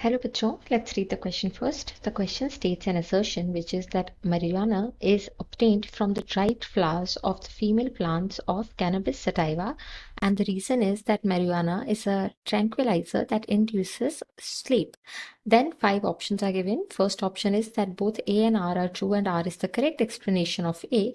Hello, Bachon. Let's read the question first. The question states an assertion which is that marijuana is obtained from the dried flowers of the female plants of Cannabis sativa, and the reason is that marijuana is a tranquilizer that induces sleep. Then five options are given. First option is that both A and R are true, and R is the correct explanation of A.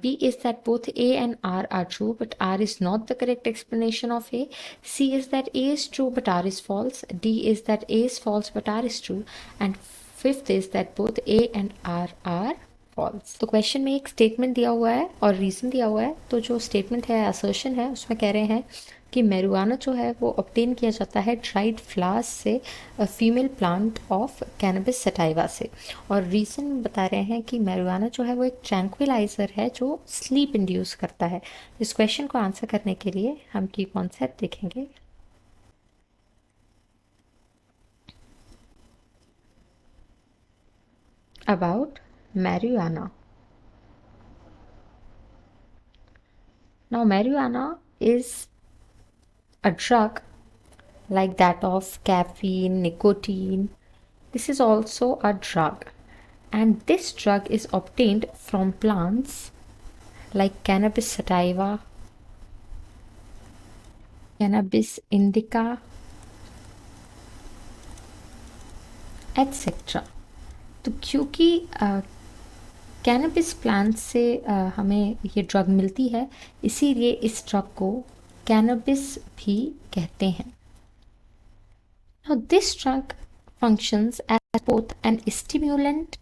B is that both A and R are true, but R is not the correct explanation of A. C is that A is true, but R is false. D is that A is false, but R is true. And fifth is that both A and R are false. तो question में एक statement दिया हुआ है और reason दिया हुआ है। तो जो स्टेटमेंट है, असर्शन है, उसमें कह रहे हैं कि मैरिजुआना जो है वो ऑब्टेन किया जाता है ड्राइड फ्लावर्स से, female plant of cannabis sativa से। और रीज़न बता रहे हैं कि मैरिजुआना जो है वो एक ट्रैंक्विलाइजर है जो स्लीप इंड्यूस करता है। इस क्वेश्चन को आंसर करने के लिए हम की कॉन्सेप्ट देखेंगे। About marijuana. Now, marijuana is a drug like that of caffeine, nicotine. This is also a drug, and this drug is obtained from plants like Cannabis sativa, Cannabis indica, etc. तो क्योंकि cannabis plant से हमें ये drug मिलती है, इसीलिए इस drug को कैनबिस भी कहते हैं। Now this drug functions as both an stimulant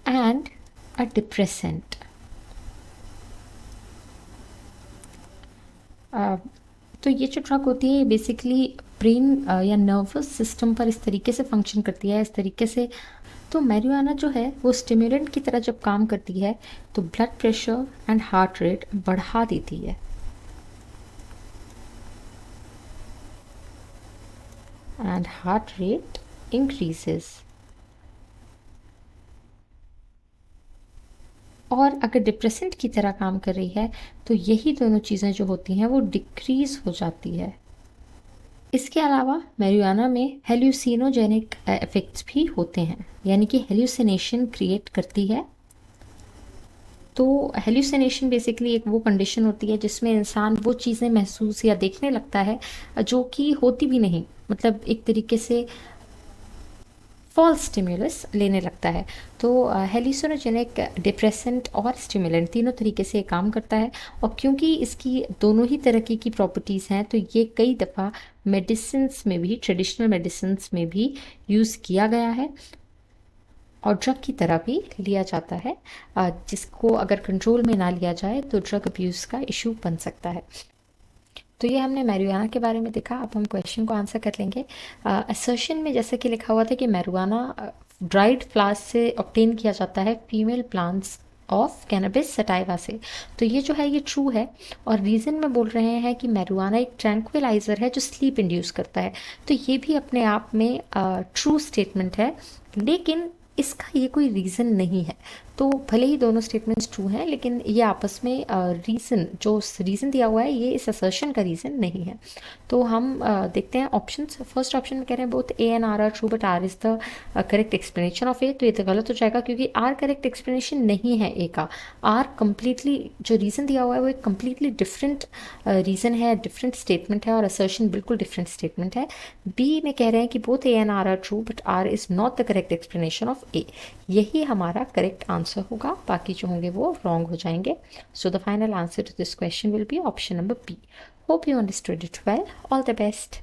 and a depressant. तो ये जो ड्रग होती है बेसिकली ब्रेन या नर्वस सिस्टम पर इस तरीके से फंक्शन करती है, इस तरीके से। तो मैरिजुआना जो है वो स्टिमुलेंट की तरह जब काम करती है तो blood pressure and heart rate बढ़ा देती है। And heart rate increases. और अगर डिप्रेसेंट की तरह काम कर रही है तो यही दोनों चीज़ें जो होती हैं वो डिक्रीज हो जाती है। इसके अलावा मैरिजुआना में हेल्यूसिनोजेनिक इफेक्ट्स भी होते हैं, यानी कि हेल्यूसिनेशन क्रिएट करती है। तो हेल्यूसिनेशन बेसिकली एक वो कंडीशन होती है जिसमें इंसान वो चीज़ें महसूस या देखने लगता है जो कि होती भी नहीं, मतलब एक तरीके से फॉल्स स्टिमुलस लेने लगता है। तो हेल्यूसिनोजेनिक डिप्रेसेंट और स्टिमुलेंट तीनों तरीके से काम करता है। और क्योंकि इसकी दोनों ही तरह की प्रॉपर्टीज़ हैं तो ये कई दफ़ा मेडिसिन्स में भी, ट्रेडिशनल मेडिसिन्स में भी यूज़ किया गया है और ड्रग की तरह भी लिया जाता है, जिसको अगर कंट्रोल में ना लिया जाए तो ड्रग अब्यूज़ का इशू बन सकता है। तो ये हमने मैरिजुआना के बारे में देखा। अब हम क्वेश्चन को आंसर कर लेंगे। असर्शन में जैसे कि लिखा हुआ था कि मैरिजुआना ड्राइड फ्लावर्स से ऑब्टेन किया जाता है female plants of cannabis sativa से। तो ये जो है ये ट्रू है। और रीज़न में बोल रहे हैं कि मैरिजुआना एक ट्रैंक्विलाइजर है जो स्लीप इंड्यूस करता है। तो ये भी अपने आप में ट्रू स्टेटमेंट है, लेकिन इसका ये कोई रीज़न नहीं है। तो भले ही दोनों स्टेटमेंट्स ट्रू हैं, लेकिन ये आपस में रीज़न, जो रीज़न दिया हुआ है ये इस असर्शन का रीज़न नहीं है। तो हम देखते हैं ऑप्शंस। फर्स्ट ऑप्शन में कह रहे हैं both A and R are true but R is the correct explanation of A. तो ये तो गलत हो जाएगा क्योंकि आर करेक्ट एक्सप्लेनेशन नहीं है ए का। आर कम्प्लीटली, जो रीज़न दिया हुआ है वो एक कम्प्लीटली डिफरेंट रीज़न है, डिफरेंट स्टेटमेंट है, और असर्शन बिल्कुल डिफरेंट स्टेटमेंट है। बी में कह रहे हैं कि both A and R are true but R is not the correct explanation of A. यही हमारा करेक्ट आंसर होगा, बाकी जो होंगे वो रॉन्ग हो जाएंगे। So the final answer to this question will be option number B. Hope you understood it well. All the best.